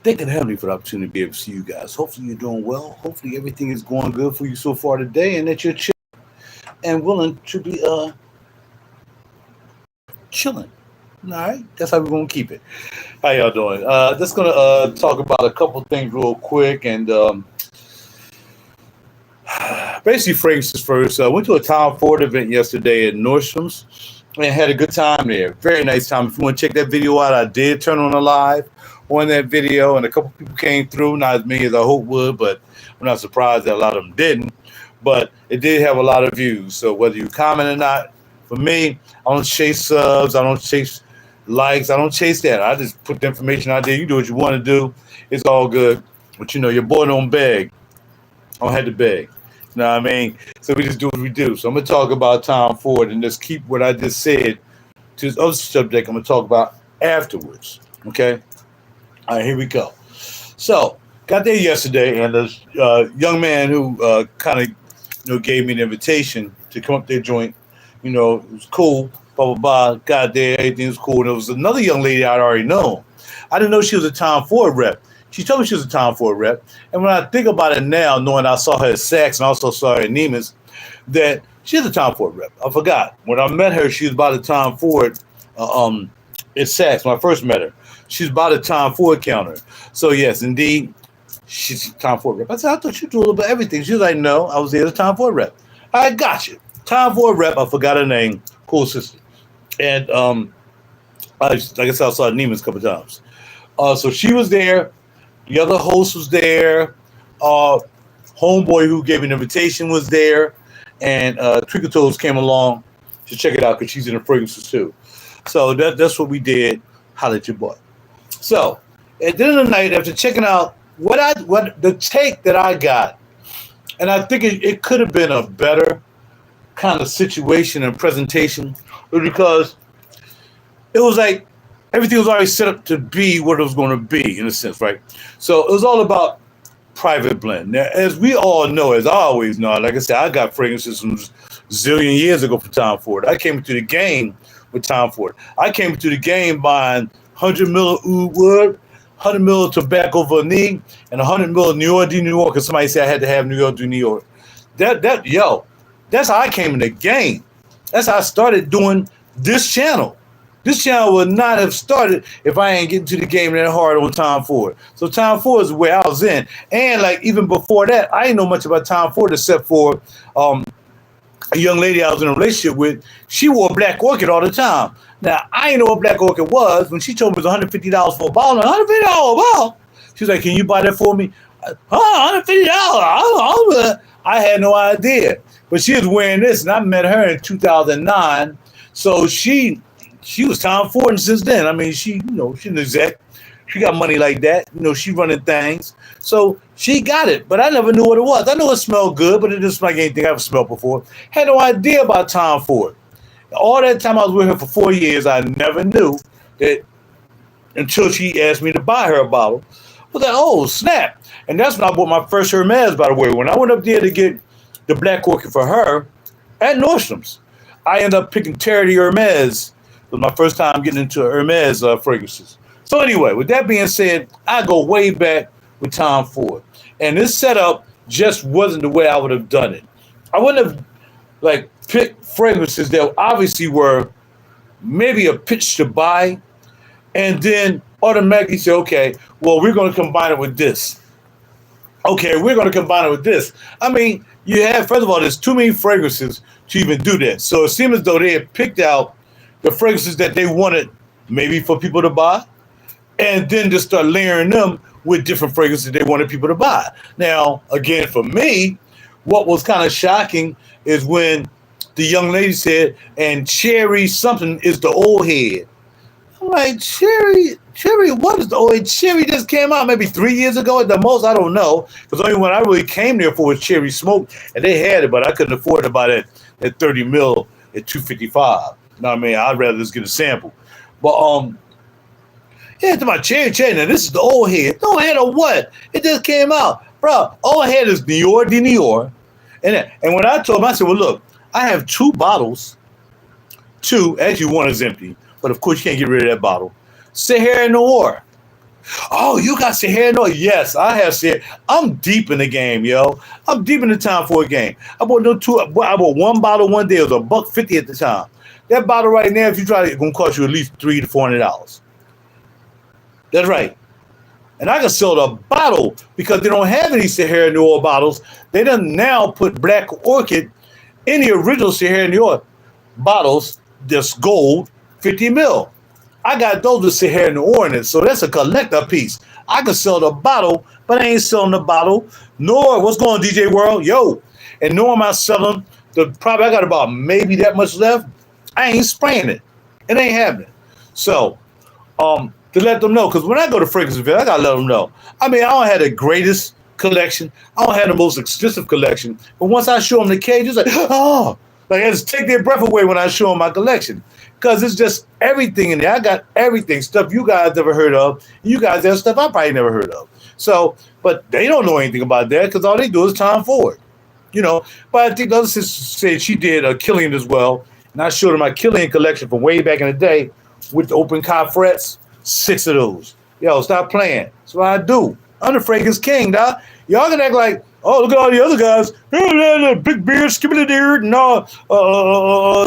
Thanking Heavenly for the opportunity to be able to see you guys. Hopefully you're doing well. Hopefully everything is going good for you so far today, and that you're chill and willing to be chilling. All right, that's how we're gonna keep it. How y'all doing? Just gonna talk about a couple things real quick, and basically fragrances first. I went to a Tom Ford event yesterday at Nordstrom's and had a good time there. Very nice time. If you want to check that video out, I did turn on a live on that video, and a couple people came through. Not as many as I hoped would, but I'm not surprised that a lot of them didn't. But it did have a lot of views. So whether you comment or not, for me, I don't chase subs. I don't chase likes. I don't chase that. I just put the information out there. You do what you want to do. It's all good. But your boy don't beg. I don't have to beg. You know what I mean? So we just do what we do. So I'm going to talk about Tom Ford and just keep what I just said to this other subject I'm going to talk about afterwards. Okay? All right, here we go. So, got there yesterday, and this young man who kind of, gave me an invitation to come up there joint. It was cool, blah, blah, blah. Got there, everything was cool. And there was another young lady I'd already known. I didn't know she was a Tom Ford rep. She told me she was a Tom Ford rep. And when I think about it now, knowing I saw her at Saks and also saw her at Neiman's, that she's a Tom Ford rep. I forgot. When I met her, she was by the Tom Ford at Saks when I first met her. She's by the Tom Ford counter. So, yes, indeed, she's a Tom Ford rep. I said, I thought you do a little bit of everything. She was like, no, I was there as a Tom Ford rep. I got you. Tom Ford rep, I forgot her name. Cool sister. And like I said, I saw Neiman's a couple times. So she was there. The other host was there. Homeboy who gave me an invitation was there. And Twinkle Toes came along to check it out because she's in the fragrances too. So that's what we did. Holla at your boy. So at the end of the night, after checking out what the take that I got, and I think it could have been a better kind of situation and presentation, was because it was like everything was already set up to be what it was going to be in a sense, right? So it was all about private blend. Now, as we all know, as I always know, like I said, I got fragrances from zillion years ago from Tom Ford. I came into the game with Tom Ford. I came into the game buying 100 mil oud wood, 100 mil tobacco vanille, and 100 mil New York de New York. Because somebody said I had to have New York de New York. That's how I came in the game. That's how I started doing this channel. This channel would not have started if I ain't getting to the game that hard on Tom Ford. So Tom Ford is where I was in. And like even before that, I didn't know much about Tom Ford except for a young lady I was in a relationship with. She wore Black Orchid all the time. Now, I didn't know what Black Orchid was. When she told me it was $150 for a bottle, $150 a bottle. She was like, can you buy that for me? $150? I had no idea. But she was wearing this, and I met her in 2009. So she was Tom Ford since then. I mean, she's an exec. She got money like that. She running things. So she got it, but I never knew what it was. I know it smelled good, but it didn't smell like anything I ever smelled before. Had no idea about Tom Ford. All that time I was with her for 4 years, I never knew that until she asked me to buy her a bottle. I was like, oh, snap. And that's when I bought my first Hermes, by the way. When I went up there to get the Black Orchid for her at Nordstrom's, I ended up picking Terry Hermes. It was my first time getting into Hermes fragrances. So anyway, with that being said, I go way back with Tom Ford. And this setup just wasn't the way I would have done it. I wouldn't have picked fragrances that obviously were maybe a pitch to buy and then automatically say, okay, well, we're going to combine it with this. Okay, we're going to combine it with this. I mean, first of all, there's too many fragrances to even do that. So it seemed as though they had picked out the fragrances that they wanted maybe for people to buy, and then just start layering them with different fragrances they wanted people to buy. Now, again, for me, what was kind of shocking is when the young lady said, and cherry something is the old head. I'm like, cherry, what is the old head? Cherry just came out maybe 3 years ago at the most. I don't know. Because the only one I really came there for was cherry smoke, and they had it, but I couldn't afford to buy that 30 mil at $255. You know what I mean? I'd rather just get a sample. But yeah, it's my cherry. Now this is the old head. Old head of what? It just came out, bro. Old head is New York de New York. And when I told him, I said, well, look, I have 2 bottles. 2, actually one is empty, but of course you can't get rid of that bottle. Sahara Noir. Oh, you got Sahara Noir? Yes, I have Sahara. I'm deep in the game, yo. I'm deep in the time for a game. I bought one bottle one day. It was $1.50 at the time. That bottle right now, if you try it, it's gonna cost you at least $300 to $400. That's right. And I can sell the bottle because they don't have any Sahara Noir bottles. They done now put Black Orchid in the original Sahara Noir bottles, this gold, 50 mil. I got those with Sahara Noir in it, so that's a collector piece. I can sell the bottle, but I ain't selling the bottle. Nor, what's going on, DJ World? Yo. And nor am I selling probably I got about maybe that much left. I ain't spraying it. It ain't happening. So, to let them know, because when I go to Frickin, I gotta let them know. I mean, I don't have the greatest collection. I don't have the most extensive collection. But once I show them the cage, it's like, oh, like I just take their breath away when I show them my collection. Because it's just everything in there. I got everything, stuff you guys never heard of. You guys have stuff I probably never heard of. So, but they don't know anything about that because all they do is time forward. You know, but I think the other sister said she did a Killian as well. And I showed her my Killian collection from way back in the day with the open cop frets. 6 of those. Yo, stop playing. That's what I do. I'm the Frickin's king, dog. Y'all can act like, oh, look at all the other guys. The big beard, skipping the beard, and all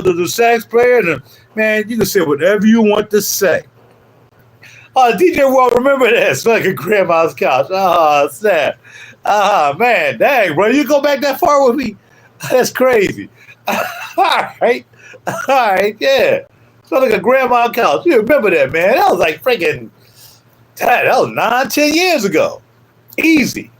the sax player. And man, you can say whatever you want to say. DJ World, remember this? Like a grandma's couch. Sad. Man, dang, bro. You go back that far with me? That's crazy. All right, yeah. So like a grandma couch. You remember that, man? That was like freaking, that was 9-10 years ago. Easy.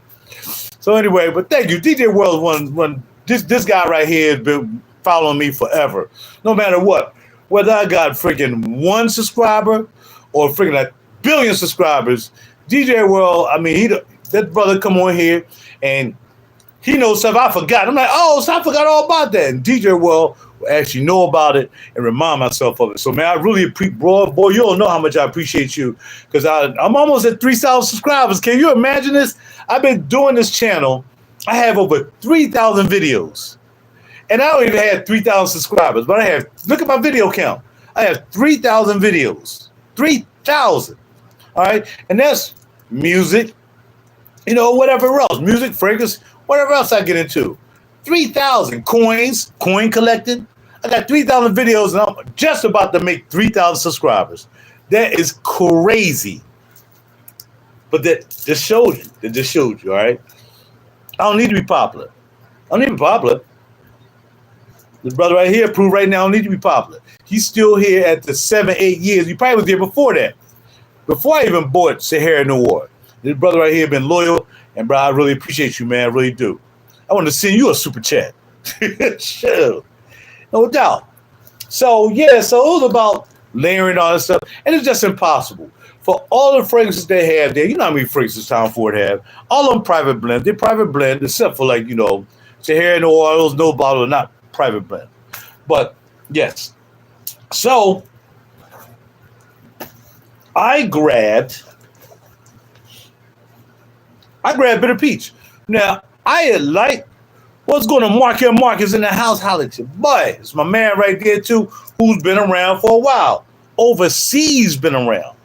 So anyway, but thank you. DJ World this guy right here has been following me forever. No matter what. Whether I got freaking 1 subscriber or freaking like billion subscribers, DJ World, I mean, that brother come on here and he knows stuff I forgot. I'm like, oh, so I forgot all about that. And DJ World will actually know about it and remind myself of it. So, man, I really appreciate, boy, you don't know how much I appreciate you because I'm almost at 3,000 subscribers. Can you imagine this? I've been doing this channel. I have over 3,000 videos. And I don't even have 3,000 subscribers, but I have, look at my video count. I have 3,000 videos. 3,000. All right? And that's music, you know, whatever else. Music, fragrance, whatever else I get into. 3,000 coins, coin collecting. I got 3,000 videos and I'm just about to make 3,000 subscribers. That is crazy. But that just showed you. That just showed you, all right? I don't need to be popular. I don't need to be popular. This brother right here proved right now I don't need to be popular. He's still here at the 7-8 years. He probably was there before that. Before I even bought Sahara Noir. This brother right here been loyal. And, bro, I really appreciate you, man. I really do. I want to send you a super chat. Sure. No doubt. So, yeah, so it was about layering all this stuff. And it's just impossible. For all the fragrances they have there, you know how many fragrances Tom Ford have? All of them private blend. They're private blend, except for, like, you know, Sahara Noir, those no bottle, not private blend. But, yes. So, I grabbed Bitter Peach. Now, I like what's going on. Marcus in the house. Holla at you. Boy, it's my man right there, too, who's been around for a while. Overseas been around.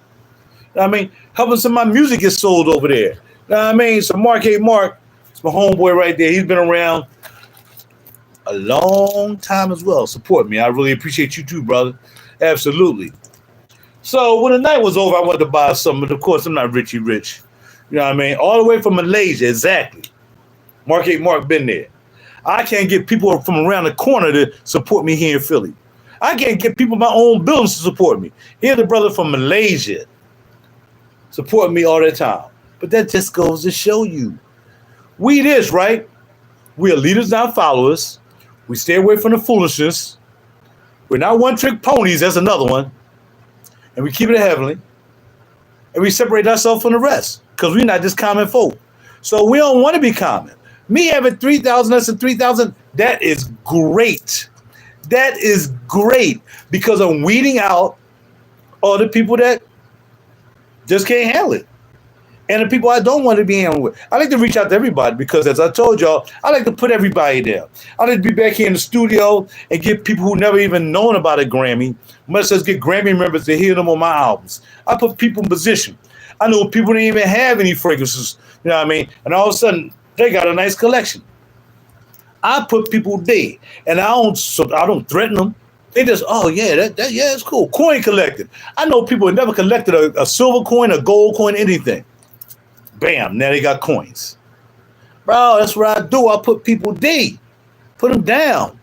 You know what I mean? Helping some of my music get sold over there. You know what I mean? So Mark, it's my homeboy right there. He's been around a long time as well. Support me. I really appreciate you too, brother. Absolutely. So when the night was over, I wanted to buy something. But of course, I'm not Richie Rich. You know what I mean? All the way from Malaysia, exactly. Mark been there. I can't get people from around the corner to support me here in Philly. I can't get people in my own buildings to support me. Here's the brother from Malaysia supporting me all the time. But that just goes to show you. We this, right? We are leaders, not followers. We stay away from the foolishness. We're not one-trick ponies. That's another one. And we keep it heavenly. And we separate ourselves from the rest. Because we're not just common folk. So we don't want to be common. Me having 3,000, less than 3,000, that is great. That is great. Because I'm weeding out all the people that just can't handle it. And the people I don't want to be handling with. I like to reach out to everybody because, as I told y'all, I like to put everybody there. I like to be back here in the studio and get people who never even known about a Grammy, much less get Grammy members to hear them on my albums. I put people in position. I know people didn't even have any fragrances. You know what I mean? And all of a sudden, they got a nice collection. I put people there, and I don't threaten them. They just, oh yeah, yeah, it's cool. Coin collected. I know people who never collected a silver coin, a gold coin, anything. Bam, now they got coins. Bro, that's what I do. I put people there. Put them down.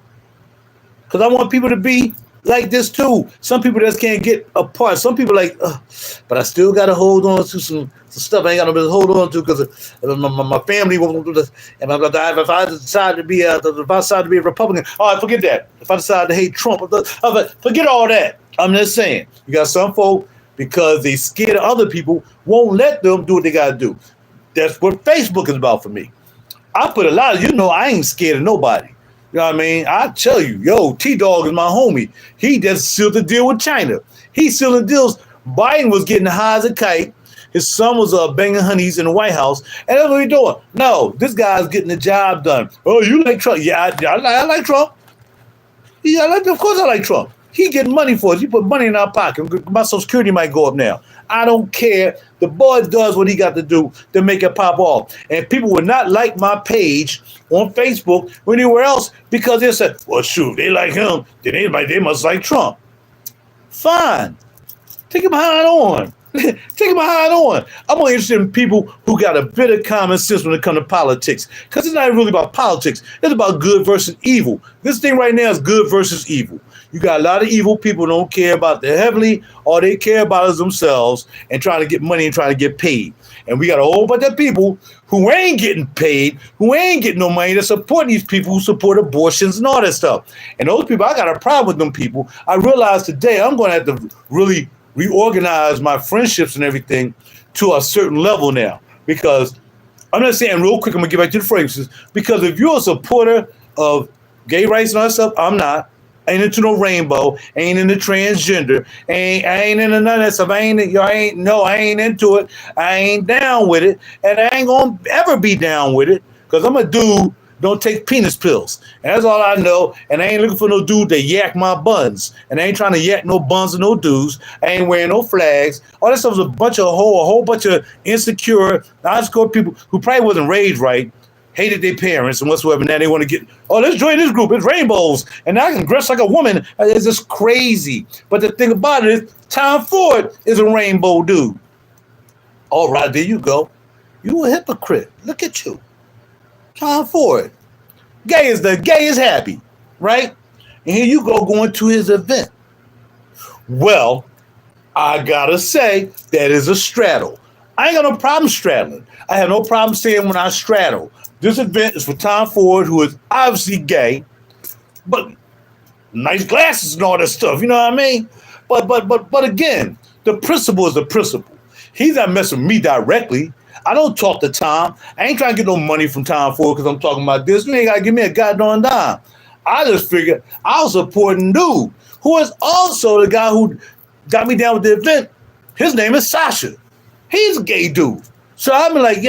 Because I want people to be like this too. Some people just can't get apart. Some people like, but I still got to hold on to some stuff I ain't got to hold on to because my family won't do this. And if I decide to be a Republican, all right, forget that. If I decide to hate Trump, forget all that. I'm just saying, you got some folk, because they scared of other people, won't let them do what they got to do. That's what Facebook is about for me. I put a lot of, I ain't scared of nobody. You know what I mean? I tell you, T-Dog is my homie. He just sealed the deal with China. He sealing deals. Biden was getting high as a kite. His son was banging honeys in the White House. And that's what he's doing. No, this guy's getting the job done. Oh, you like Trump? Yeah, I like Trump. Yeah, of course I like Trump. He getting money for us. He put money in our pocket. My Social Security might go up now. I don't care. The boy does what he got to do to make it pop off. And people would not like my page on Facebook or anywhere else because they said, well, shoot, they like him. Then they must like Trump. Fine. Take him behind on. Take him behind on. I'm more interested in people who got a bit of common sense when it comes to politics. Because it's not really about politics. It's about good versus evil. This thing right now is good versus evil. You got a lot of evil people who don't care about the heavenly. All they care about is themselves and trying to get money and trying to get paid. And we got a whole bunch of people who ain't getting paid, who ain't getting no money, that support these people who support abortions and all that stuff. And those people, I got a problem with them people. I realized today I'm going to have to really reorganize my friendships and everything to a certain level now. Because I'm not saying real quick, I'm going to get back to the fragrances. Because if you're a supporter of gay rights and all that stuff, I'm not. I ain't into no rainbow, ain't into transgender, I ain't into none of that stuff. I ain't into it. I ain't down with it, and I ain't gonna ever be down with it, because I'm a dude, don't take penis pills. And that's all I know, and I ain't looking for no dude to yak my buns. And I ain't trying to yak no buns or no dudes. I ain't wearing no flags. All that stuff is a whole bunch of insecure, non-score people who probably wasn't raised right, hated their parents and whatsoever. Now they want to get, let's join this group. It's rainbows. And I can dress like a woman. It's just crazy. But the thing about it is, Tom Ford is a rainbow dude. All right, there you go. You a hypocrite. Look at you. Tom Ford. Gay is happy, right? And here you go going to his event. Well, I gotta say, that is a straddle. I ain't got no problem straddling. I have no problem saying when I straddle. This event is for Tom Ford, who is obviously gay, but nice glasses and all that stuff. You know what I mean? But again, the principle is the principle. He's not messing with me directly. I don't talk to Tom. I ain't trying to get no money from Tom Ford because I'm talking about this. You ain't got to give me a goddamn dime. I just figured I'll support a dude who is also the guy who got me down with the event. His name is Sasha. He's a gay dude. So I'm like,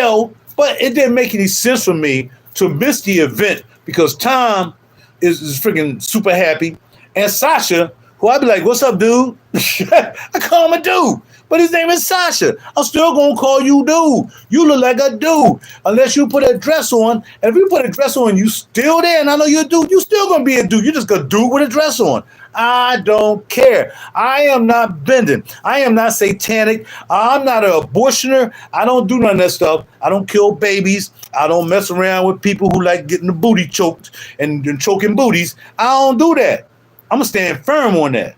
but it didn't make any sense for me to miss the event because Tom is freaking super happy. And Sasha, who I'd be like, what's up, dude? I call him a dude. But his name is Sasha. I'm still going to call you dude. You look like a dude. Unless you put a dress on. And if you put a dress on, you still there. And I know you're a dude. You still going to be a dude. You're just going to dude with a dress on. I don't care. I am not bending. I am not satanic. I'm not an abortioner. I don't do none of that stuff. I don't kill babies. I don't mess around with people who like getting the booty choked and choking booties. I don't do that. I'm going to stand firm on that.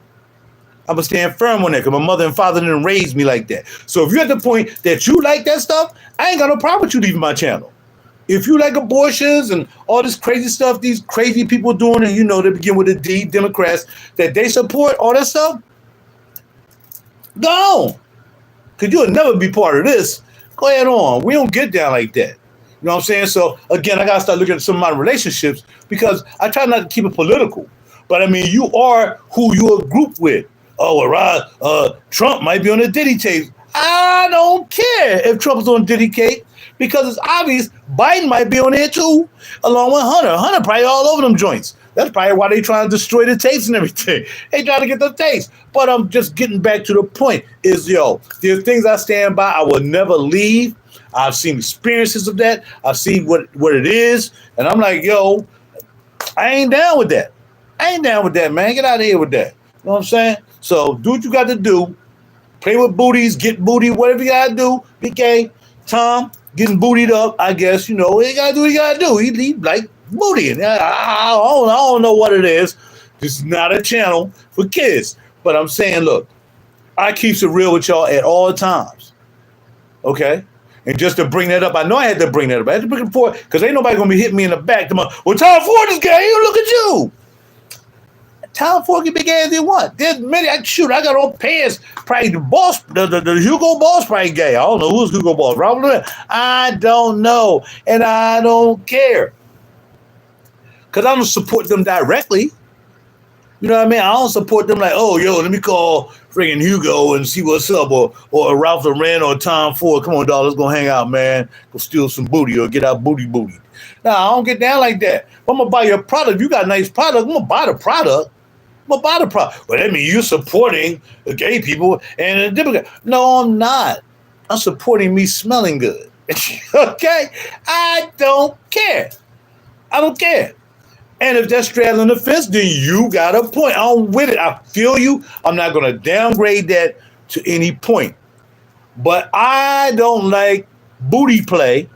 I'm going to stand firm on that because my mother and father didn't raise me like that. So if you're at the point that you like that stuff, I ain't got no problem with you leaving my channel. If you like abortions and all this crazy stuff, these crazy people doing, and they begin with the D, Democrats, that they support all that stuff, go on. Because you'll never be part of this. Go ahead on. We don't get down like that. You know what I'm saying? So, again, I got to start looking at some of my relationships because I try not to keep it political. But, I mean, you are who you're grouped with. Oh, well, Trump might be on the Diddy tape. I don't care if Trump's on Diddy tape because it's obvious Biden might be on there too, along with Hunter. Hunter probably all over them joints. That's probably why they trying to destroy the taste and everything. They trying to get the taste. But I'm just getting back to the point is, there's things I stand by. I will never leave. I've seen experiences of that. I've seen what it is. And I'm like, I ain't down with that. I ain't down with that, man. Get out of here with that. You know what I'm saying? So do what you got to do. Play with booties, get booty, whatever you got to do. BK, Tom, getting bootied up, I guess. You got to do what you got to do. He like booty. I don't know what it is. This is not a channel for kids. But I'm saying, look, I keeps it real with y'all at all times. Okay? And just to bring that up, I know I had to bring that up. I had to bring it forward because ain't nobody going to be hitting me in the back. Well, Tom Ford is gay. Look at you. Tom Ford can be gay as they want. There's many. I got all pants. Probably the boss, the Hugo Boss probably gay. I don't know who's Hugo Boss. Robert, I don't know. And I don't care. Because I don't support them directly. You know what I mean? I don't support them like, let me call friggin' Hugo and see what's up. Or Ralph Lauren or Tom Ford. Come on, dog, let's go hang out, man. Go steal some booty or get our booty. Nah, I don't get down like that. If I'm going to buy your product, if you got a nice product, I'm going to buy the product. Well, that means you're supporting the gay people and the different. No, I'm not. I'm supporting me smelling good. Okay? I don't care. And if that's straddling the fence, then you got a point. I'm with it. I feel you. I'm not going to downgrade that to any point. But I don't like booty play,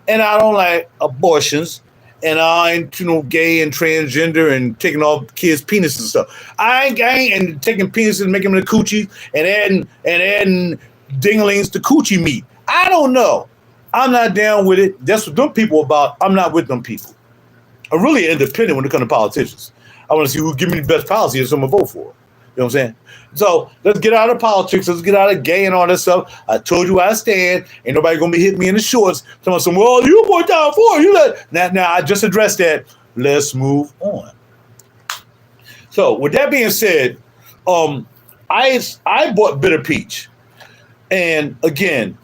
and I don't like abortions. And I ain't, gay and transgender and taking all kids' penises and stuff. I ain't and taking penises and making them the coochie and adding dinglings to coochie meat. I don't know. I'm not down with it. That's what them people about. I'm not with them people. I'm really independent when it comes to politicians. I want to see who give me the best policy and someone vote for. You know what I'm saying? So let's get out of politics. Let's get out of gay and all that stuff. I told you where I stand. Ain't nobody going to be hitting me in the shorts. Telling some, well, you boy down for you. Now, I just addressed that. Let's move on. So with that being said, I bought Bitter Peach. And again,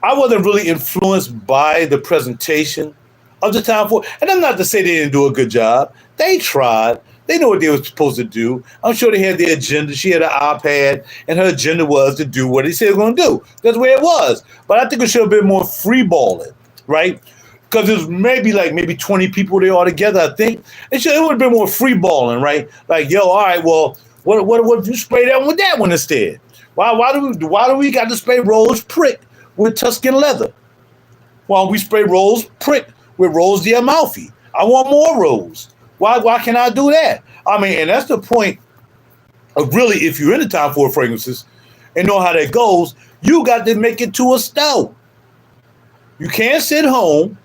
I wasn't really influenced by the presentation of the Tom Ford. And I'm not to say they didn't do a good job. They tried. They know what they were supposed to do. I'm sure they had their agenda. She had an iPad, and her agenda was to do what he said he was going to do. That's where it was. But I think it should have been more free-balling, right? Because there's maybe 20 people there all together, I think. It would have been more free-balling, right? Like, all right, well, what if you spray that with that one instead? Why do we got to spray Rose Prick with Tuscan leather? Why don't we spray Rose Prick with Rose Diamalfi? I want more Rose. Why can't I do that? I mean, and that's the point of really, if you're in the Tom Ford fragrances and know how that goes, you got to make it to a stout. You can't sit home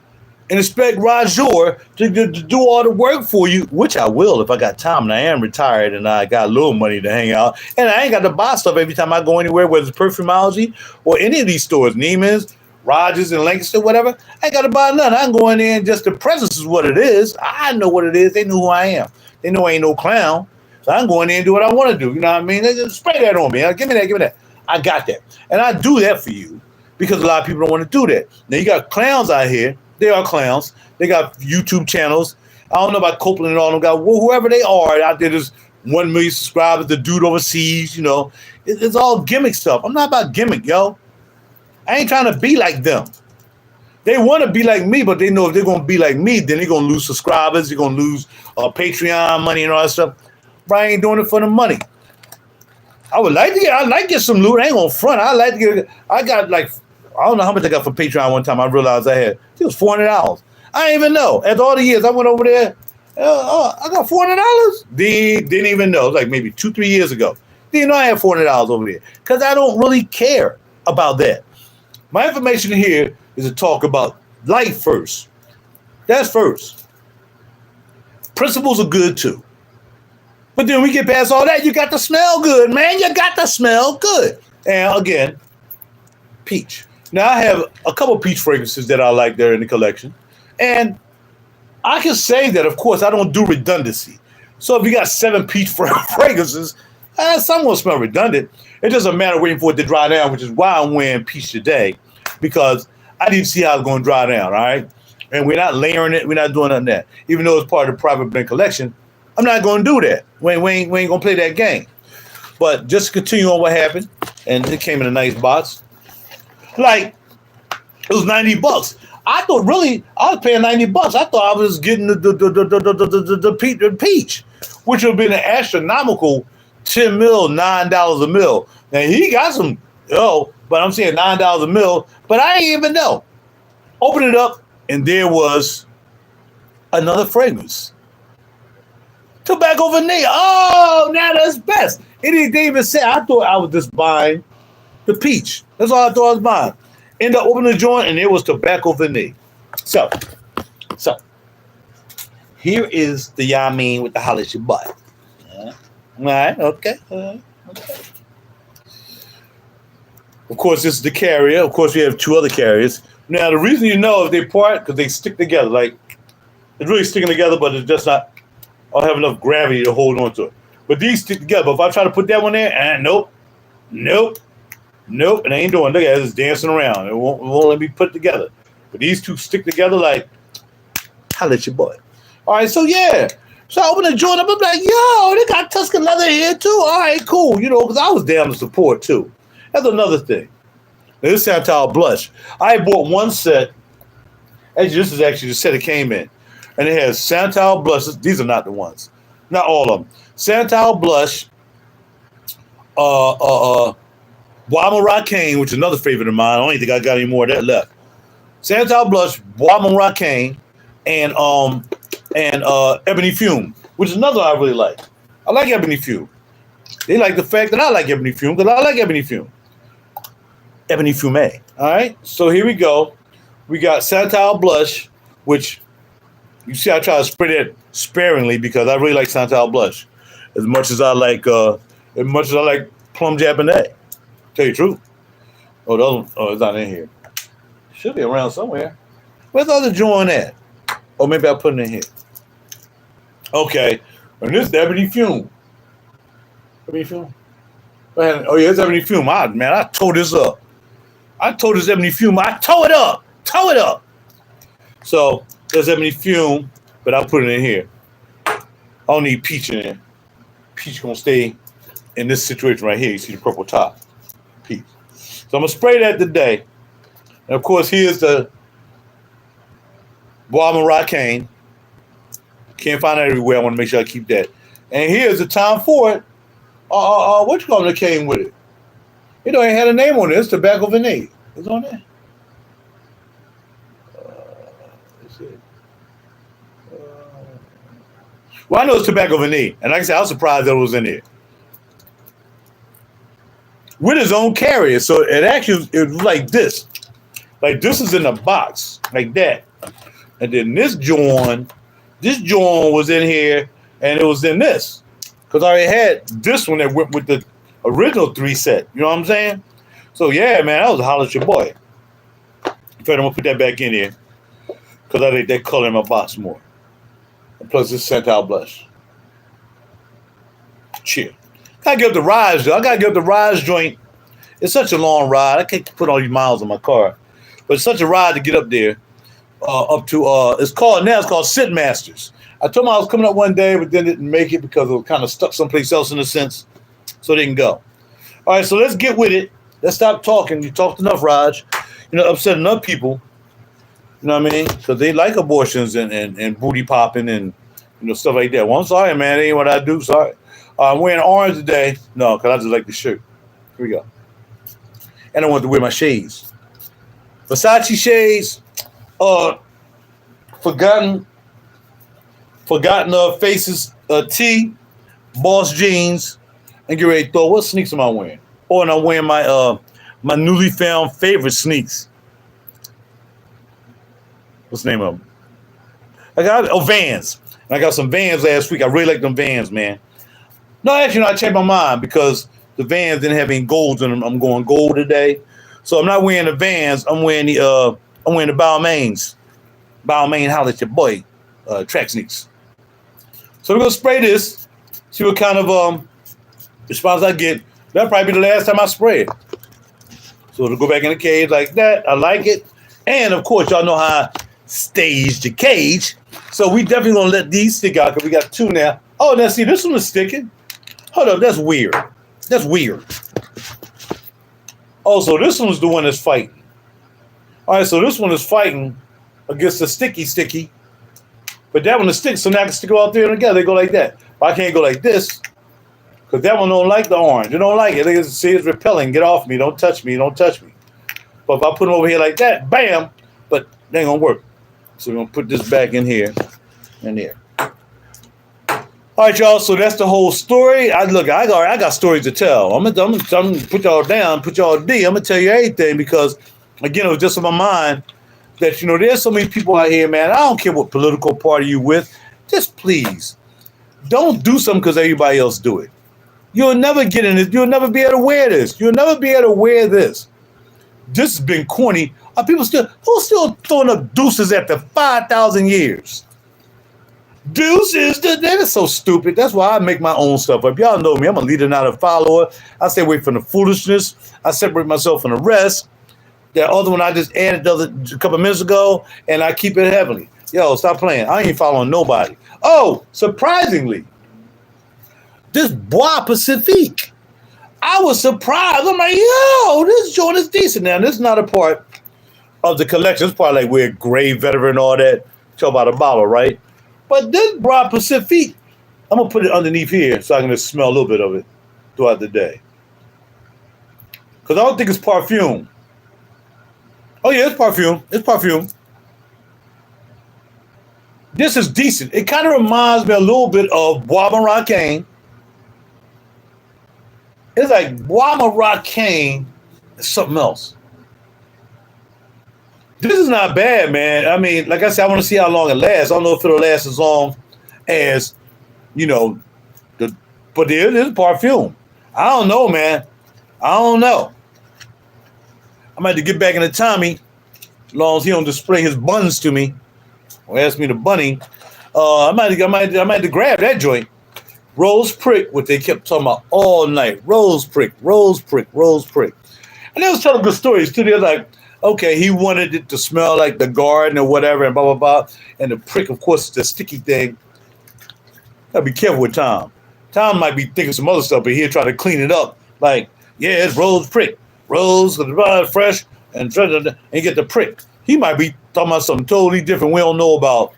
and expect RaJuR to do all the work for you, which I will if I got time and I am retired and I got a little money to hang out. And I ain't got to buy stuff every time I go anywhere, whether it's Perfumology or any of these stores, Neiman's, Rogers and Lancaster, whatever. I ain't got to buy nothing. I can go in there and just the presence is what it is. I know what it is. They know who I am. They know I ain't no clown. So I can go in there and do what I want to do. You know what I mean? They just spray that on me. Give me that. I got that. And I do that for you because a lot of people don't want to do that. Now, you got clowns out here. They are clowns. They got YouTube channels. I don't know about Copeland and all them guys. Whoever they are out there, there's 1 million subscribers, the dude overseas, It's all gimmick stuff. I'm not about gimmick, yo. I ain't trying to be like them. They want to be like me, but they know if they're going to be like me, then they're going to lose subscribers. They're going to lose Patreon money and all that stuff. But I ain't doing it for the money. I like to get some loot. I ain't going to front. I got I don't know how much I got for Patreon one time. I realized it was $400. I didn't even know. After all the years, I went over there. I got $400? Didn't even know. It was like maybe 2-3 years ago. Didn't know I had $400 over there. Because I don't really care about that. My information here is to talk about life first. That's first. Principles are good too. But then we get past all that, you got to smell good, man. You got to smell good. And again, peach. Now I have a couple peach fragrances that I like there in the collection. And I can say that, of course, I don't do redundancy. So if you got 7 peach fragrances, some will smell redundant. It doesn't matter waiting for it to dry down, which is why I'm wearing peach today, because I didn't see how it's going to dry down, all right? And we're not layering it. We're not doing none of that. Even though it's part of the private blend collection, I'm not going to do that. We ain't going to play that game. But just to continue on what happened, and it came in a nice box. Like, it was $90. I thought really I was paying $90. I thought I was getting the peach, which would have been an astronomical 10 mil, $9 a mil. Now he got some, but I'm saying $9 a mil, but I didn't even know. Open it up, and there was another fragrance. Tobacco vanilla. Oh, now that's best. It didn't even say. I thought I was just buying the peach. That's all I thought I was buying. Ended up opening the joint, and it was tobacco vanilla. So here is the Yamin with the holla at your butt. All right, okay. Of course, this is the carrier. Of course, we have two other carriers. Now, the reason you know if they part, because they stick together. Like, it's really sticking together, but it's just not, I don't have enough gravity to hold on to it. But these stick together. But if I try to put that one there, nope. It ain't doing. Look at it, it's dancing around. It won't let me put it together. But these two stick together like, holla at your boy. All right, so yeah. So I open the joint up. I'm like, yo, they got Tuscan leather here too. All right, cool. Because I was down to support too. That's another thing. Now, this Santal Blush. I bought one set. Actually, this is actually the set it came in. And it has Santal Blush. These are not the ones. Not all of them. Santal Blush. Bois Moroccan, which is another favorite of mine. I don't think I got any more of that left. Santal Blush, Bois Moroccan, and Ebony Fume, which is another I really like. I like Ebony Fume. They like the fact that I like Ebony Fume because I like Ebony Fume. Ebony Fume. All right, so here we go. We got Santal Blush, which you see I try to spray that sparingly because I really like Santal Blush as much as I like Plum Japanese. Tell you the truth. It's not in here. Should be around somewhere. Where's the other joint at? Or maybe I'll put it in here. Okay. And this is Ebony Fume. Ebony Fume? Oh, yeah, it's Ebony Fume. I tore this up. I tore this Ebony Fume. I tore it up. So, there's Ebony Fume, but I'll put it in here. I don't need peach in there. Peach gonna stay in this situation right here. You see the purple top. Peach. So I'm gonna spray that today. And of course, here's the Bois Moroccan. Can't find it everywhere. I want to make sure I keep that. And here's the Tom Ford. What you call it that came with it? It ain't had a name on it. It's Tobacco Vanilla. It's on there. Let's see. Well, I know it's Tobacco Vanilla. And like I said, I was surprised that it was in there. With his own carrier. So it was like this. Like this is in a box. Like that. And then this joint was in here. And it was in this. Because I already had this one that went with the original 3 set. You know what I'm saying? So yeah, man, that was a holla at your boy. In fact, I'm going to put that back in here. Because I like that color in my box more. And plus this Santal Blush. Cheer. Gotta get up the rides, though. I gotta get up the rides joint. It's such a long ride. I can't put all these miles on my car. But it's such a ride to get up there. It's called Sit Masters. I told them I was coming up one day, but then didn't make it because it was kind of stuck someplace else in a sense. So I didn't go. All right, so let's get with it. Let's stop talking. You talked enough, Raj. Upset enough people. You know what I mean? Because they like abortions and booty popping and stuff like that. Well, I'm sorry, man. That ain't what I do. Sorry. I'm wearing orange today. No, because I just like the shirt. Here we go. And I want to wear my shades. Versace shades. Forgotten Faces tee, Boss jeans, and get ready to throw. What sneaks am I wearing? Oh, and I'm wearing my newly found favorite sneaks. What's the name of them? Vans. I got some Vans last week. I really like them Vans, man. No, actually, I changed my mind because the Vans didn't have any golds in them. I'm going gold today, so I'm not wearing the Vans. I'm wearing the Balmains. Balmain, holla at your boy, track sneaks. So we're gonna spray this. See what kind of response I get. That'll probably be the last time I spray it. So to go back in the cage like that, I like it. And of course, y'all know how I stage the cage. So we definitely gonna let these stick out because we got 2 now. Oh, now see, this one is sticking. Hold up, that's weird. That's weird. Oh, so this one's the one that's fighting. All right, so this one is fighting against the sticky. But that one is stick, so now I can stick them out there together. They go like that. But I can't go like this because that one don't like the orange. It don't like it. They see it's repelling. Get off me. Don't touch me. Don't touch me. But if I put them over here like that, bam, but they ain't going to work. So we're going to put this back in here and there. All right, y'all. So that's the whole story. I got stories to tell. I'm gonna put y'all down, put y'all D. I'm gonna tell you everything because, again, it was just on my mind that there's so many people out here, man. I don't care what political party you with. Just please, don't do something because everybody else do it. You'll never get in it. You'll never be able to wear this. You'll never be able to wear this. This has been corny. Are people who's still throwing up deuces after 5,000 years? Deuces, that is so stupid. That's why I make my own stuff up. Y'all know me. I'm a leader, not a follower. I stay away from the foolishness. I separate myself from the rest. That other one I just added a couple minutes ago, and I keep it heavily. Yo, stop playing. I ain't following nobody. Oh, surprisingly, this Bois Pacifique. I was surprised. I'm like, yo, this joint is decent. Now, this is not a part of the collection. It's part like we're Grave Veteran and all that. Talk about a bottle, right? But this Bois Pacifique, I'm going to put it underneath here so I can just smell a little bit of it throughout the day. Because I don't think it's perfume. Oh, yeah, it's perfume. It's perfume. This is decent. It kind of reminds me a little bit of Bois Marocain. It's like Bois Marocain is something else. This is not bad, man. I mean, like I said, I want to see how long it lasts. I don't know if it'll last as long as, but it is perfume. I don't know, man. I don't know. I might have to get back into Tommy as long as he don't display his buns to me or ask me to bunny. I might have to grab that joint. Rose prick, what they kept talking about all night. Rose prick, rose prick, rose prick. And they was telling good stories too. They're like, okay, he wanted it to smell like the garden or whatever, and blah, blah, blah. And the prick, of course, is the sticky thing. Gotta be careful with Tom. Tom might be thinking some other stuff, but he'll try to clean it up. Like, yeah, it's rose prick. Rose, fresh, and get the prick. He might be talking about something totally different we don't know about.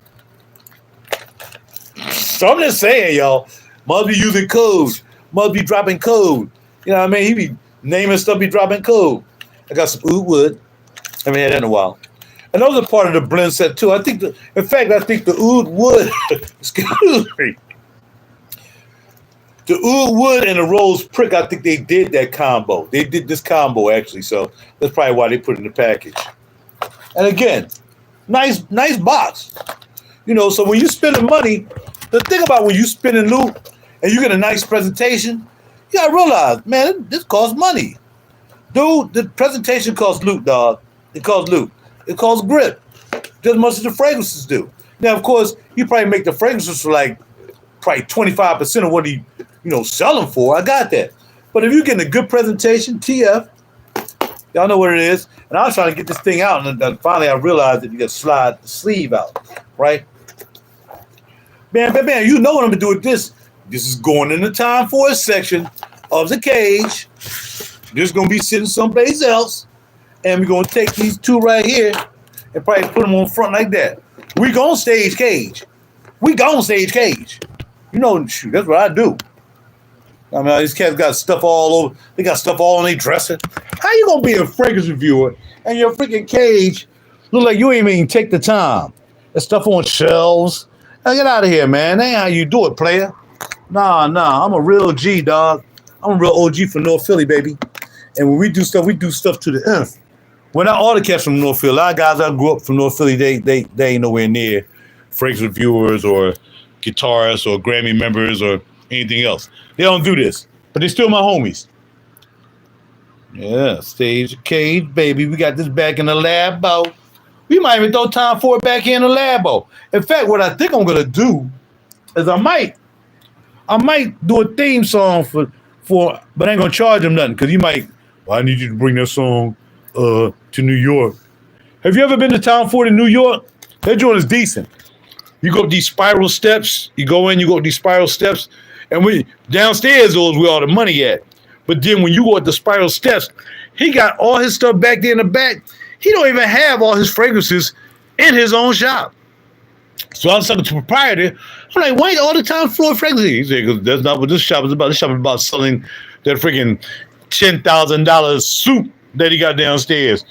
So I'm just saying, y'all, must be using code. Must be dropping code. You know what I mean? He be naming stuff, be dropping code. I got some oud wood. I haven't had that in a while. And those are part of the blend set too. I think the oud wood, excuse me, the oud wood and the rose prick, I think they did that combo. They did this combo actually, so that's probably why they put it in the package. And again, nice box. So when you're spending money, the thing about when you spending loot and you get a nice presentation, you gotta realize, man, this costs money. Dude, the presentation costs loot, dog. It costs loot. It costs grip. Just as much as the fragrances do. Now, of course, you probably make the fragrances for like probably 25% of what he, sell them for. I got that. But if you're getting a good presentation, TF, y'all know what it is. And I was trying to get this thing out, and then finally I realized that you got to slide the sleeve out, right? Man, you know what I'm going to do with this. This is going in the time for a section of the cage. This is going to be sitting someplace else. And we're going to take these two right here and probably put them on front like that. We going to stage cage. Shoot, that's what I do. I mean, these cats got stuff all over. They got stuff all in their dresser. How you going to be a fragrance reviewer and your freaking cage look like you ain't even take the time? That stuff on shelves. Now get out of here, man. That ain't how you do it, player. Nah. I'm a real G, dog. I'm a real OG from North Philly, baby. And when we do stuff to the nth. We're not all the cats from North Philly. A lot of guys that grew up from North Philly, they ain't nowhere near fragrance reviewers or guitarists or Grammy members or anything else. They don't do this, but they're still my homies. Yeah, stage cage, baby. We got this back in the labo. We might even throw time for it back here in the labo. In fact, what I think I'm gonna do is I might do a theme song for, but I ain't gonna charge them nothing because you might. Well, I need you to bring that song to New York. Have you ever been to Town Ford in New York? That joint is decent. You go up these spiral steps. You go in, you go up these spiral steps, and we downstairs is where all the money at. But then when you go up the spiral steps, he got all his stuff back there in the back. He don't even have all his fragrances in his own shop. So I was talking to the proprietor. I'm like, why all the time floor fragrances? He said, because that's not what this shop is about. This shop is about selling that freaking $10,000 suit that he got downstairs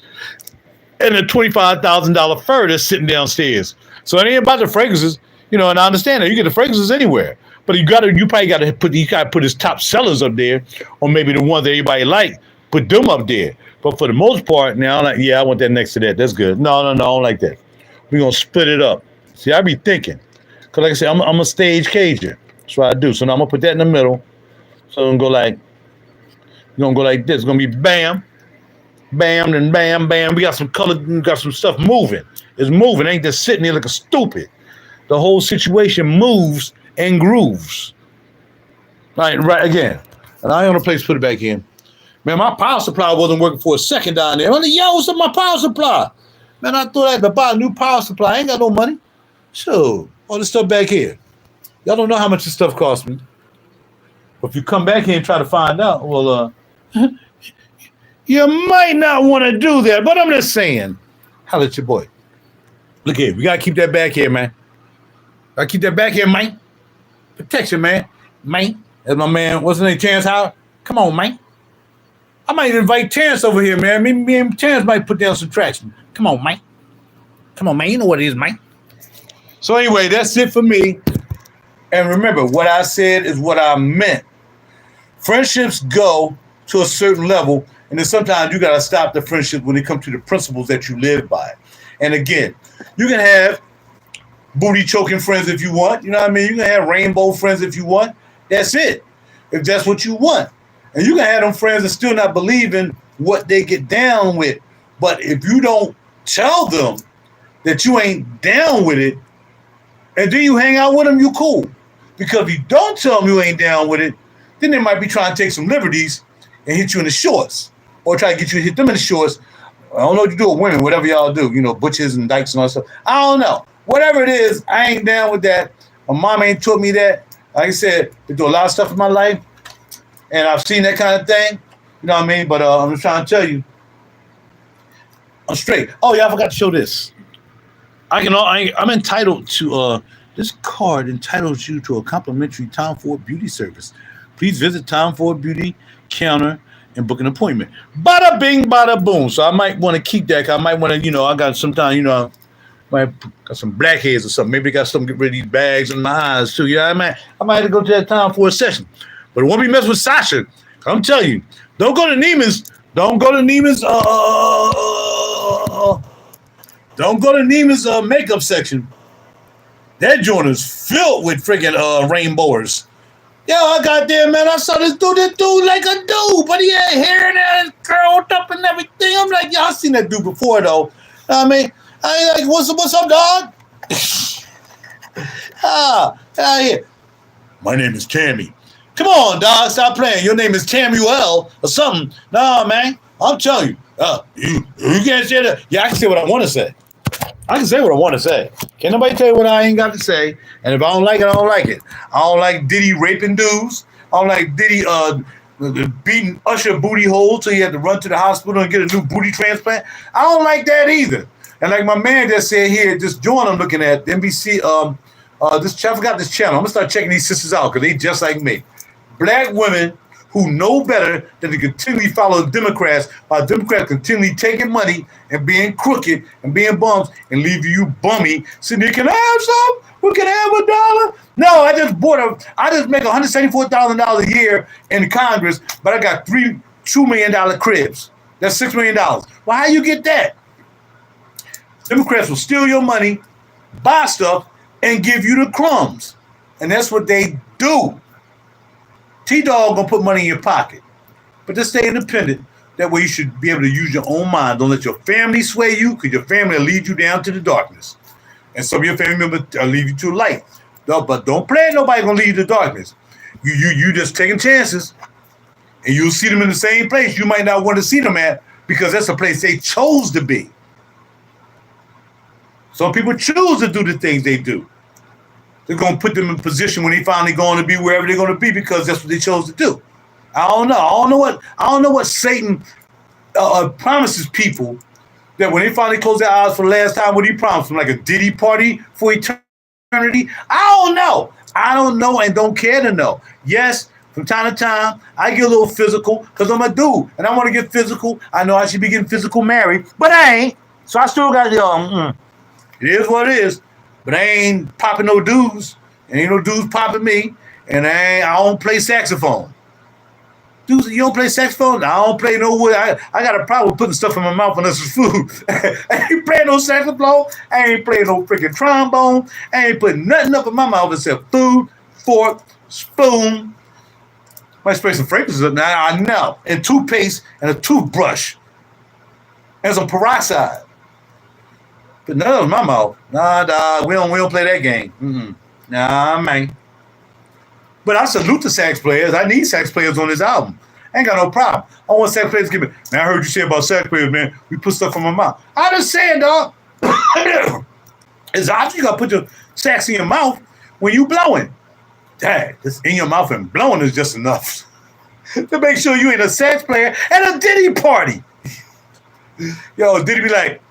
and a $25,000 fur that's sitting downstairs. So it ain't about the fragrances, and I understand that you get the fragrances anywhere, but you probably got to put his top sellers up there, or maybe the ones that everybody like, put them up there. But for the most part, now I'm like, yeah, I want that next to that. That's good. No, I don't like that. We're gonna split it up. See, I be thinking, cause like I said, I'm a stage cager. That's what I do. So now I'm gonna put that in the middle. So I'm gonna go like this. It's gonna be bam, bam, then bam, bam. We got some color, we got some stuff moving. It's moving. It ain't just sitting there looking stupid. The whole situation moves and grooves. Right again. And I ain't on a place to put it back in. Man, my power supply wasn't working for a second down there. I'm like, yo, what's up my power supply? Man, I thought I had to buy a new power supply. I ain't got no money. So, all this stuff back here. Y'all don't know how much this stuff cost me. But if you come back here and try to find out, well, you might not want to do that. But I'm just saying, holla at your boy. Look here, we got to keep that back here, man. Got to keep that back here, man. Protection, man. Man. That's my man. What's his name? Terrence Howard? Come on, man. I might invite Terrence over here, man. Me and Terrence might put down some traction. Come on, man. Come on, man. You know what it is, man. So anyway, that's it for me. And remember, what I said is what I meant. Friendships go to a certain level, and then sometimes you got to stop the friendship when it comes to the principles that you live by. And again, you can have booty choking friends if you want. You know what I mean? You can have rainbow friends if you want. That's it. If that's what you want. And you can have them friends and still not believe in what they get down with. But if you don't tell them that you ain't down with it, and then you hang out with them, you cool. Because if you don't tell them you ain't down with it, then they might be trying to take some liberties and hit you in the shorts. Or try to get you to hit them in the shorts. I don't know what you do with women, whatever y'all do. Butches and dykes and all that stuff. I don't know. Whatever it is, I ain't down with that. My mom ain't taught me that. Like I said, they do a lot of stuff in my life. And I've seen that kind of thing. You know what I mean? But I'm just trying to tell you, I'm straight. Oh, yeah, I forgot to show this. I'm entitled to, this card entitles you to a complimentary Tom Ford beauty service. Please visit Tom Ford Beauty Counter and book an appointment. Bada bing, bada boom. So I might want to keep that. I might want to, I got sometimes, might got some blackheads or something. Maybe got something to get rid of these bags in my eyes too. I might have to go to that Tom Ford session. But it won't be messing with Sasha. I'm telling you, don't go to Neiman's. Don't go to Neiman's. Don't go to Neiman's makeup section. That joint is filled with freaking rainbowers. Yo, I got there, man. I saw this dude like a dude, but he had hair and curled up and everything. I'm like, yo, I seen that dude before though. I mean, I ain't like, what's up, dog? Here. My name is Tammy. Come on, dog, stop playing. Your name is Tamuel or something. Nah, man, I'm telling you, you can't say that. Yeah, I can say what I want to say. I can say what I want to say. Can't nobody tell you what I ain't got to say. And if I don't like it, I don't like it. I don't like Diddy raping dudes. I don't like Diddy beating Usher booty hole till he had to run to the hospital and get a new booty transplant. I don't like that either. And like my man just said here, this joint I'm looking at, NBC, I forgot this channel. I'm going to start checking these sisters out because they just like me. Black women who know better than to continually follow Democrats while Democrats continually taking money and being crooked and being bums and leave you bummy sitting there, can I have some? We can have $1. No, I just make $174,000 a year in Congress, but I got $2 million cribs. That's $6 million. Well, how you get that? Democrats will steal your money, buy stuff, and give you the crumbs. And that's what they do. T-Dog gonna put money in your pocket. But just stay independent. That way you should be able to use your own mind. Don't let your family sway you, because your family will lead you down to the darkness. And some of your family members will lead you to light. No, but don't play nobody gonna lead you to darkness. You just taking chances. And you'll see them in the same place you might not want to see them at, because that's a place they chose to be. Some people choose to do the things they do. They're going to put them in position when they finally going to be wherever they're going to be because that's what they chose to do. I don't know. I don't know what Satan promises people that when they finally close their eyes for the last time, what do you promise them? Like a Diddy party for eternity? I don't know. I don't know and don't care to know. Yes, from time to time, I get a little physical because I'm a dude and I want to get physical. I know I should be getting physical married, but I ain't. So I still got it is what it is. But I ain't popping no dudes. And ain't no dudes popping me. And I don't play saxophone. Dudes, you don't play saxophone? I don't play no wood. I got a problem with putting stuff in my mouth unless it's food. I ain't playing no saxophone. I ain't playing no freaking trombone. I ain't putting nothing up in my mouth except food, fork, spoon. Might spray some fragrances up now. I know. And toothpaste and a toothbrush. And some peroxide. But none of my mouth. Nah, we don't play that game. Nah, man. But I salute the sax players. I need sax players on this album. I ain't got no problem. I want sax players to give me. Man, I heard you say about sax players, man. We put stuff in my mouth. I just saying, dog. It's obvious you gotta put your sax in your mouth when you blowing. Dang, this in your mouth and blowing is just enough to make sure you ain't a sax player at a Diddy party. Yo, Diddy be like,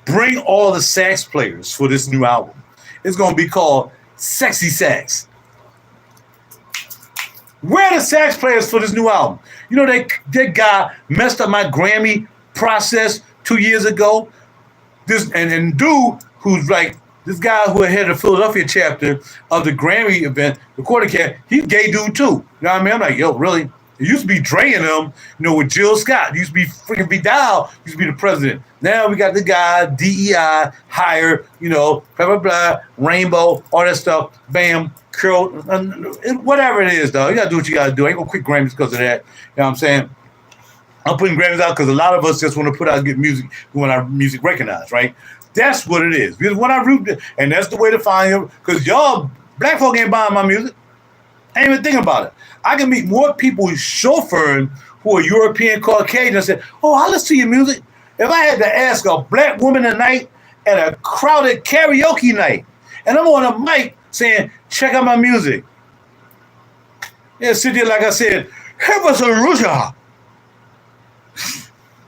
bring all the sax players for this new album. It's going to be called Sexy Sax. Where are the sax players for this new album? You know, that guy messed up my Grammy process 2 years ago. This and dude who's like, this guy who had the Philadelphia chapter of the Grammy event, recording cat, he's gay dude too. You know what I mean? I'm like, yo, really? It used to be Dre and them, with Jill Scott. It used to be freaking Vidal, used to be the president. Now we got the guy, DEI, higher, blah, blah, blah, rainbow, all that stuff. Bam, curl, whatever it is, though. You got to do what you got to do. I ain't going to quit Grammys because of that. You know what I'm saying? I'm putting Grammys out because a lot of us just want to put out good music, we want our music recognized, right? That's what it is. Because when I root, and that's the way to find him, because y'all, black folk ain't buying my music. I ain't even thinking about it. I can meet more people chauffeuring who are European Caucasian and say, oh, I listen to your music. If I had to ask a black woman tonight at a crowded karaoke night, and I'm on a mic saying, check out my music. Yeah, sit there like I said, have us a RaJuR.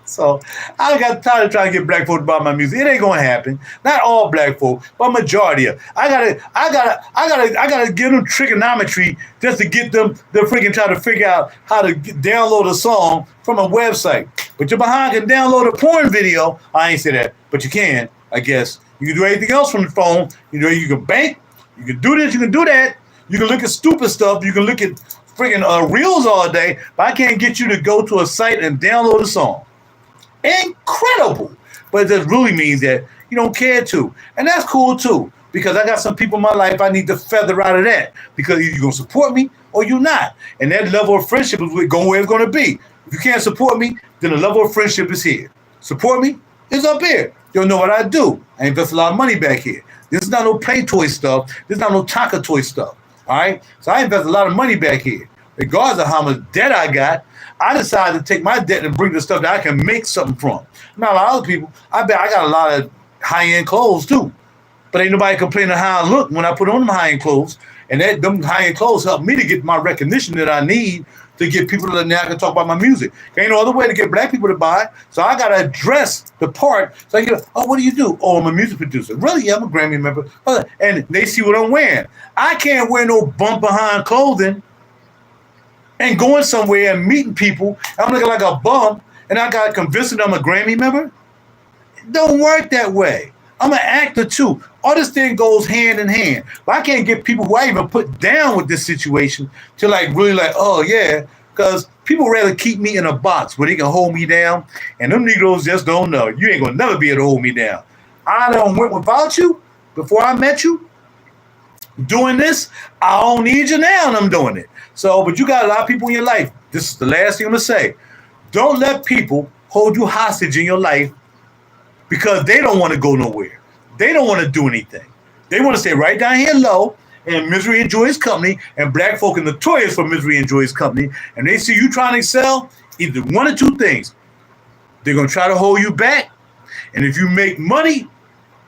So I got tired of trying to get black folk to buy my music. It ain't gonna happen. Not all black folk, but majority of. I gotta give them trigonometry just to get them to freaking try to figure out how to download a song from a website. But your behind can download a porn video. I ain't say that, but you can, I guess. You can do anything else from the phone. You can bank. You can do this. You can do that. You can look at stupid stuff. You can look at freaking reels all day. But I can't get you to go to a site and download a song. Incredible. But it just really means that you don't care to. And that's cool too. Because I got some people in my life I need to feather out of that. Because either you're going to support me or you're not. And that level of friendship is going where it's going to be. If you can't support me, then the level of friendship is here. Support me is up here. You don't know what I do. I invest a lot of money back here. This is not no play toy stuff. This is not no Tonka toy stuff. All right? So I invest a lot of money back here. Regardless of how much debt I got, I decided to take my debt and bring the stuff that I can make something from. Not a lot of other people. I bet I got a lot of high-end clothes too. But ain't nobody complaining how I look when I put on them high-end clothes. And them high-end clothes help me to get my recognition that I need to get people that now can talk about my music. There ain't no other way to get black people to buy it. So I got to address the part. So I get, oh, what do you do? Oh, I'm a music producer. Really? Yeah, I'm a Grammy member. And they see what I'm wearing. I can't wear no bump behind clothing and going somewhere and meeting people. I'm looking like a bum and I got to convince them I'm a Grammy member. It don't work that way. I'm an actor too. All this thing goes hand in hand. But I can't get people who I even put down with this situation to really oh yeah, because people rather keep me in a box where they can hold me down. And them Negroes just don't know. You ain't gonna never be able to hold me down. I done went without you before I met you. Doing this, I don't need you now and I'm doing it. So, but you got a lot of people in your life. This is the last thing I'm gonna say. Don't let people hold you hostage in your life because they don't want to go nowhere. They don't want to do anything. They want to stay right down here low and misery and joy's company, and black folk are notorious for misery and joy's company, and they see you trying to excel, either one or two things. They're going to try to hold you back, and if you make money,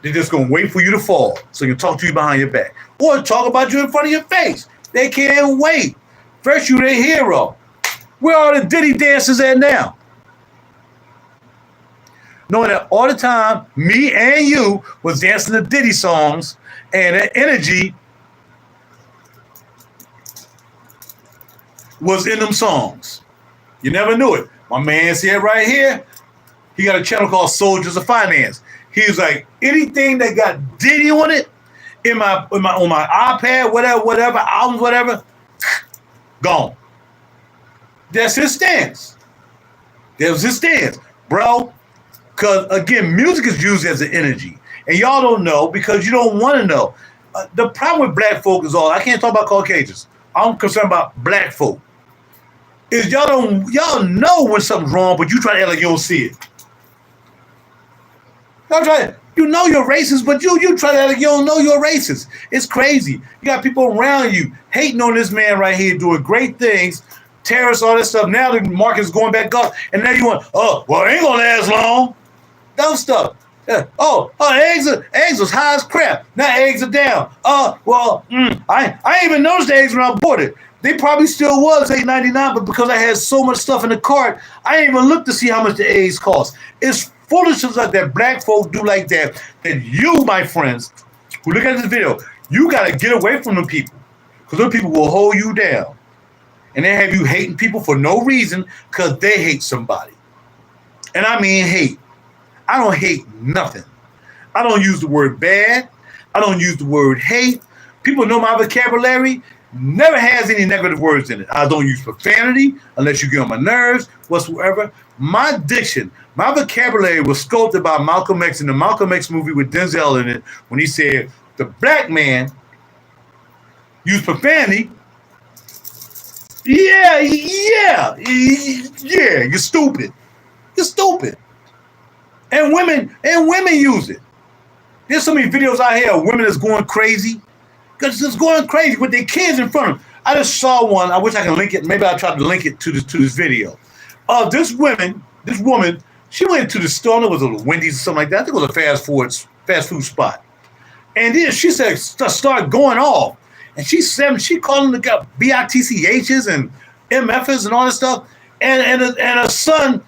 They're just going to wait for you to fall so they can talk to you behind your back or talk about you in front of your face. They can't wait. First, you their hero. Where are the Diddy dancers at now? Knowing that all the time, me and you was dancing to Diddy songs, and that energy was in them songs. You never knew it. My man's here right here. He got a channel called Soldiers of Finance. He's like, anything that got Diddy on it, on my iPad, whatever, albums, whatever, gone. That's his stance. That was his stance, bro. Because, again, music is used as an energy. And y'all don't know because you don't want to know. The problem with black folk is I can't talk about Caucasians. I'm concerned about black folk. Is y'all know when something's wrong, but you try to act like you don't see it. You know you're racist, but you try to act like you don't know you're racist. It's crazy. You got people around you hating on this man right here doing great things, terrorists, all this stuff. Now the market's going back up, and now you want, well, it ain't gonna last long. Dumb stuff. Yeah. Eggs was high as crap. Now eggs are down. I ain't even noticed the eggs when I bought it. They probably still was $8.99, but because I had so much stuff in the cart, I ain't even looked to see how much the eggs cost. It's foolishness like that black folk do like that you, my friends, who look at this video, you got to get away from them people because those people will hold you down. And they have you hating people for no reason because they hate somebody. And I mean hate. I don't hate nothing. I don't use the word bad. I don't use the word hate. People know my vocabulary. Never has any negative words in it. I don't use profanity unless you get on my nerves, whatsoever. My diction, my vocabulary was sculpted by Malcolm X in the Malcolm X movie with Denzel in it when he said, the black man used profanity. Yeah, you're stupid. You're stupid. And women use it. There's so many videos out here of women that's going crazy. Because it's going crazy with their kids in front of them. I just saw one. I wish I could link it. Maybe I'll try to link it to this video. This woman, she went to the store. It was a Wendy's or something like that. I think it was a fast food spot. And then she said, start going off. And she calling the guy BITCHs and MFs and all this stuff. And her son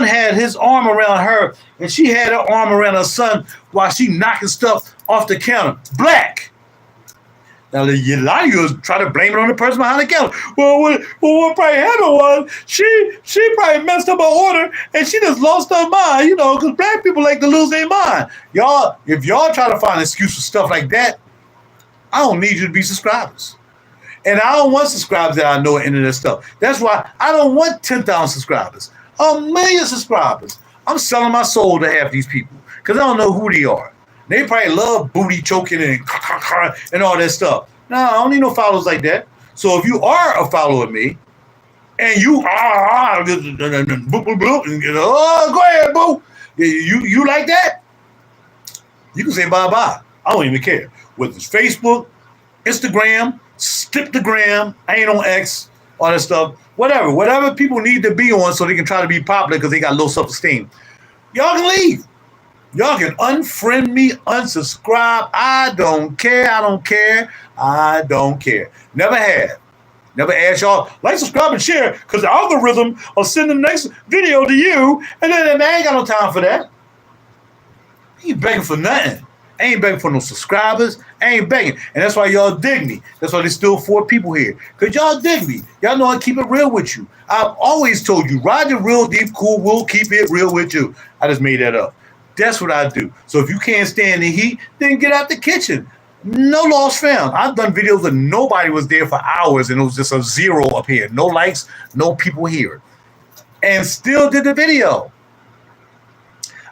had his arm around her, and she had her arm around her son while she knocking stuff off the counter. Black. Now, a lot of you try to blame it on the person behind the counter. Well, what probably happened was she probably messed up her order and she just lost her mind, because black people like to lose their mind. Y'all, if y'all try to find an excuse for stuff like that, I don't need you to be subscribers. And I don't want subscribers that I know are into this stuff. That's why I don't want 10,000 subscribers. 1 million subscribers. I'm selling my soul to half these people because I don't know who they are. They probably love booty choking and all that stuff. No, I don't need no followers like that. So if you are a follower of me, and you are, go ahead, boo. You like that? You can say bye-bye. I don't even care. Whether it's Facebook, Instagram, Skiptagram, I ain't on X, all that stuff. Whatever people need to be on so they can try to be popular because they got low self-esteem. Y'all can leave. Y'all can unfriend me, unsubscribe. I don't care. Never have. Never ask y'all, like, subscribe, and share, because the algorithm will send the next video to you, and then I ain't got no time for that. I ain't begging for nothing. I ain't begging for no subscribers. I ain't begging. And that's why y'all dig me. That's why there's still 4 people here. Because y'all dig me. Y'all know I keep it real with you. I've always told you, RaJuR, deep cool, will keep it real with you. I just made that up. That's what I do. So if you can't stand the heat, then get out the kitchen. No loss found. I've done videos that nobody was there for hours and it was just a 0 up here. No likes, no people here. And still did the video.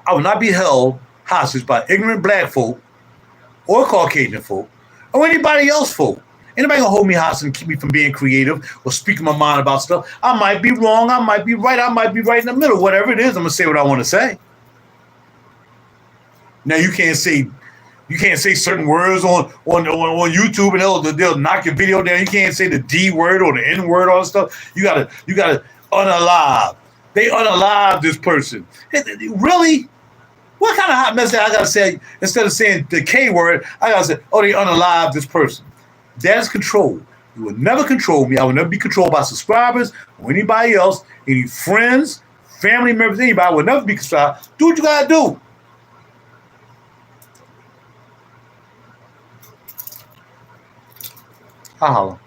I will not be held hostage by ignorant black folk or Caucasian folk or anybody else folk. Anybody gonna hold me hostage and keep me from being creative or speaking my mind about stuff? I might be wrong. I might be right. I might be right in the middle. Whatever it is, I'm gonna say what I want to say. Now you can't say certain words on YouTube and they'll knock your video down. You can't say the D word or the N word, all that stuff. You gotta unalive. They unalive this person. Really? What kind of hot message I gotta say instead of saying the K word? I gotta say, oh, they unalive this person. That is control. You will never control me. I will never be controlled by subscribers or anybody else, any friends, family members, anybody. I will never be controlled. Do what you gotta do. I'll holler.